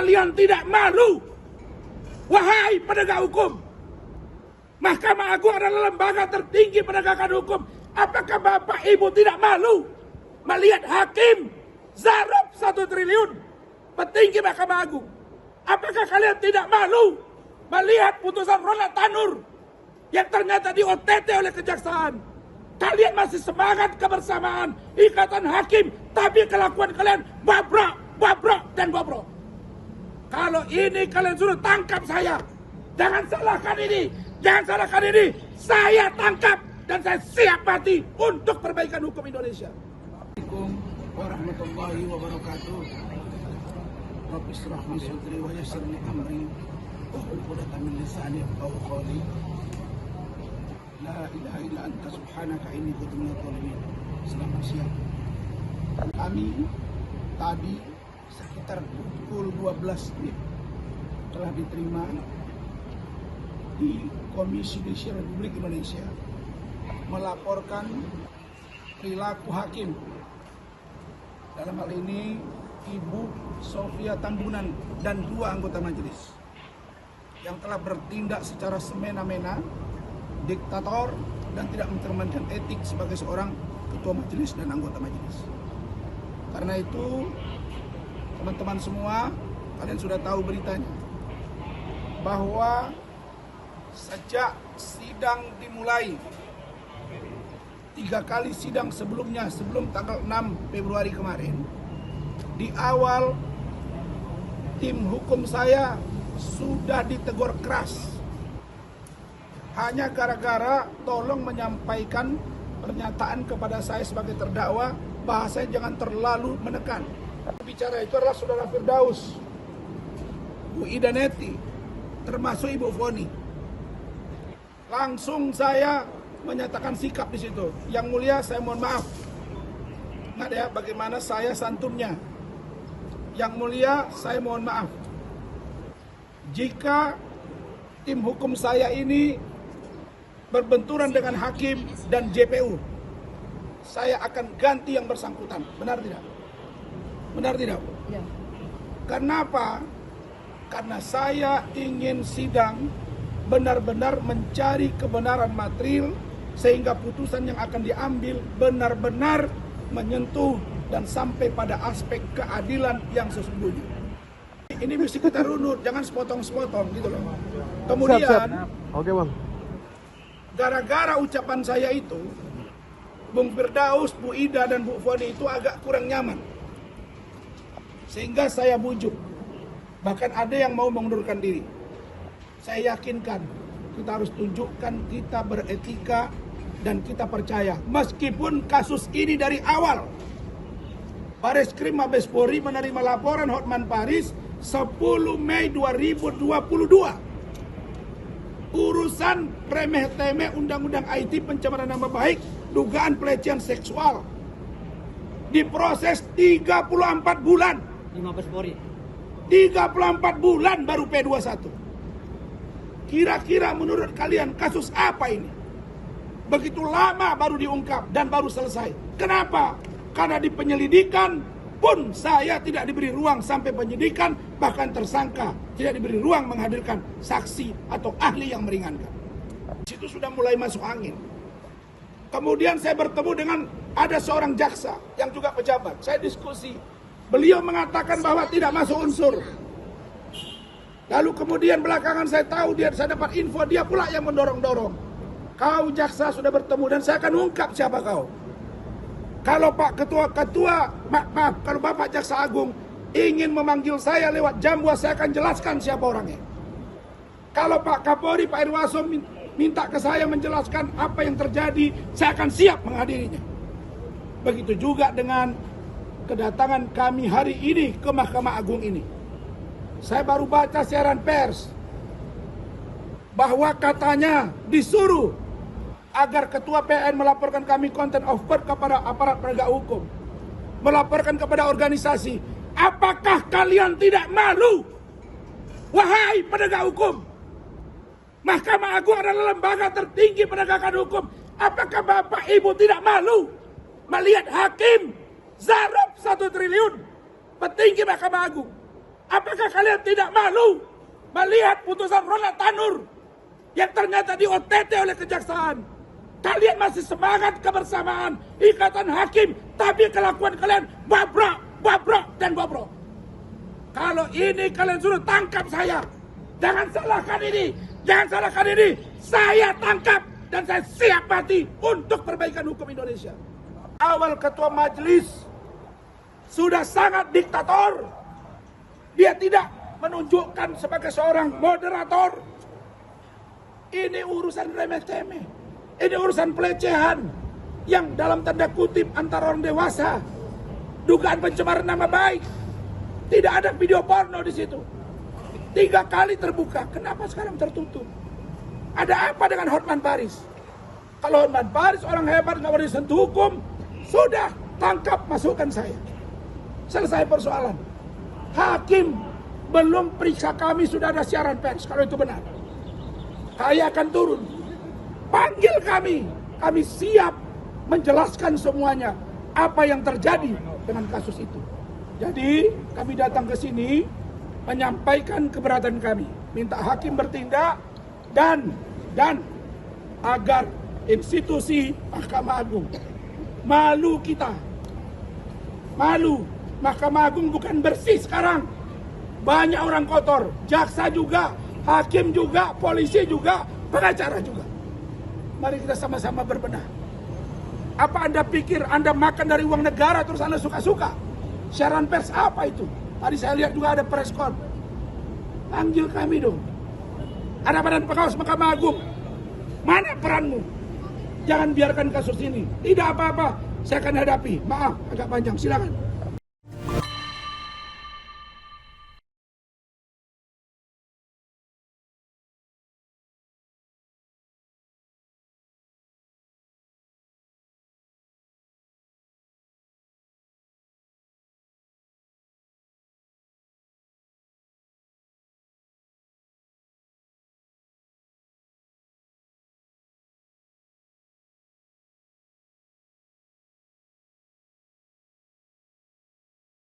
kalian tidak malu? Wahai penegak hukum, Mahkamah Agung adalah lembaga tertinggi penegakan hukum. Apakah Bapak Ibu tidak malu melihat hakim zarab 1 triliun petinggi Mahkamah Agung? Apakah kalian tidak malu melihat putusan Ronald Tanur yang ternyata di OTT oleh kejaksaan? Kalian masih semangat kebersamaan ikatan hakim, tapi kelakuan kalian bobrok, dan bobrok. Kalau ini kalian suruh tangkap saya, jangan salahkan ini. Saya tangkap dan saya siap mati untuk perbaikan hukum Indonesia. Assalamualaikum warahmatullahi wabarakatuh. Rabbi shrah li sadri wa yassir li amri wahlul 'uqdatam min lisani yafqahu qawli. La ilaha illa anta subhanaka inni kuntu minadh dhalimin. Selamat siang. Kami tadi sekitar pukul 12 telah diterima di Komisi Judisial Republik Indonesia melaporkan perilaku hakim. Dalam hal ini Ibu Sofia Tambunan dan 2 anggota majelis yang telah bertindak secara semena-mena, diktator, dan tidak mencerminkan etik sebagai seorang ketua majelis dan anggota majelis. Karena itu, teman-teman semua, kalian sudah tahu beritanya bahwa sejak sidang dimulai 3 kali sidang sebelumnya, sebelum tanggal 6 Februari kemarin, di awal tim hukum saya sudah ditegur keras hanya gara-gara tolong menyampaikan pernyataan kepada saya sebagai terdakwa, bahasanya jangan terlalu menekan. Bicara itu adalah saudara Firdaus, Bu Ida Neti, termasuk Ibu Foni. Langsung saya menyatakan sikap di situ. Yang mulia, saya mohon maaf. Nggak ya, bagaimana saya santunnya. Yang mulia, saya mohon maaf. Jika tim hukum saya ini berbenturan dengan hakim dan JPU, saya akan ganti yang bersangkutan. Benar tidak? Benar tidak? Ya. Kenapa? Karena saya ingin sidang benar-benar mencari kebenaran material, sehingga putusan yang akan diambil benar-benar menyentuh dan sampai pada aspek keadilan yang sesungguhnya. Ini mesti kita runut, jangan sepotong-sepotong gitu loh. Kemudian, siap. Oke, Bang. Gara-gara ucapan saya itu, Bung Firdaus, Bu Ida, dan Bu Foni itu agak kurang nyaman. Sehingga saya bujuk. Bahkan ada yang mau mengundurkan diri. Saya yakinkan kita harus tunjukkan kita beretika dan kita percaya. Meskipun kasus ini dari awal Bareskrim Mabes Polri menerima laporan Hotman Paris 10 Mei 2022. Urusan remeh-temeh Undang-Undang IT pencemaran nama baik, dugaan pelecehan seksual. Diproses 34 bulan. Di Mabes Polri. 34 bulan baru P21. Kira-kira menurut kalian kasus apa ini? Begitu lama baru diungkap dan baru selesai. Kenapa? Karena di penyelidikan pun saya tidak diberi ruang sampai penyidikan, bahkan tersangka tidak diberi ruang menghadirkan saksi atau ahli yang meringankan. Di situ sudah mulai masuk angin. Kemudian saya bertemu dengan ada seorang jaksa yang juga pejabat. Saya diskusi. Beliau mengatakan bahwa tidak masuk unsur. Lalu kemudian belakangan saya tahu, saya dapat info dia pula yang mendorong-dorong. Kau jaksa sudah bertemu dan saya akan ungkap siapa kau. Kalau Pak maaf, kalau Bapak Jaksa Agung ingin memanggil saya lewat Jambua, saya akan jelaskan siapa orangnya. Kalau Pak Kapolri, Pak Irwaso minta ke saya menjelaskan apa yang terjadi, saya akan siap menghadirinya. Begitu juga dengan kedatangan kami hari ini ke Mahkamah Agung ini. Saya baru baca siaran pers bahwa katanya disuruh agar Ketua PN melaporkan kami contempt of court kepada aparat penegak hukum, melaporkan kepada organisasi. Apakah kalian tidak malu? Wahai penegak hukum, Mahkamah Agung adalah lembaga tertinggi penegakan hukum. Apakah Bapak Ibu tidak malu melihat hakim zarab 1 triliun petinggi Mahkamah Agung? Apakah kalian tidak malu melihat putusan Ronald Tanur yang ternyata di OTT oleh kejaksaan? Kalian masih semangat kebersamaan ikatan hakim, tapi kelakuan kalian bobrok, dan bobrok. Kalau ini kalian suruh tangkap saya, jangan salahkan ini. Saya tangkap dan saya siap mati untuk perbaikan hukum Indonesia. Awal ketua majelis sudah sangat diktator. Dia tidak menunjukkan sebagai seorang moderator. Ini urusan remeh-temeh. Ini urusan pelecehan yang dalam tanda kutip antara orang dewasa. Dugaan pencemaran nama baik. Tidak ada video porno di situ. 3 kali terbuka. Kenapa sekarang tertutup? Ada apa dengan Hotman Paris? Kalau Hotman Paris orang hebat nggak boleh disentuh hukum, sudah tangkap, masukkan saya. Selesai persoalan. Hakim belum periksa kami, sudah ada siaran pers. Kalau itu benar, saya akan turun. Panggil kami siap menjelaskan semuanya apa yang terjadi dengan kasus itu. Jadi kami datang ke sini menyampaikan keberatan kami, minta hakim bertindak dan agar institusi Mahkamah Agung, malu kita, malu. Mahkamah Agung bukan bersih sekarang, banyak orang kotor, jaksa juga, hakim juga, polisi juga, pengacara juga. Mari kita sama-sama berbenah. Apa Anda pikir Anda makan dari uang negara terus Anda suka-suka? Siaran pers apa itu? Tadi saya lihat juga ada press con. Panggil kami dong. Ada Badan Pengawas Mahkamah Agung. Mana peranmu? Jangan biarkan kasus ini. Tidak apa-apa, saya akan hadapi. Maaf, agak panjang, silakan.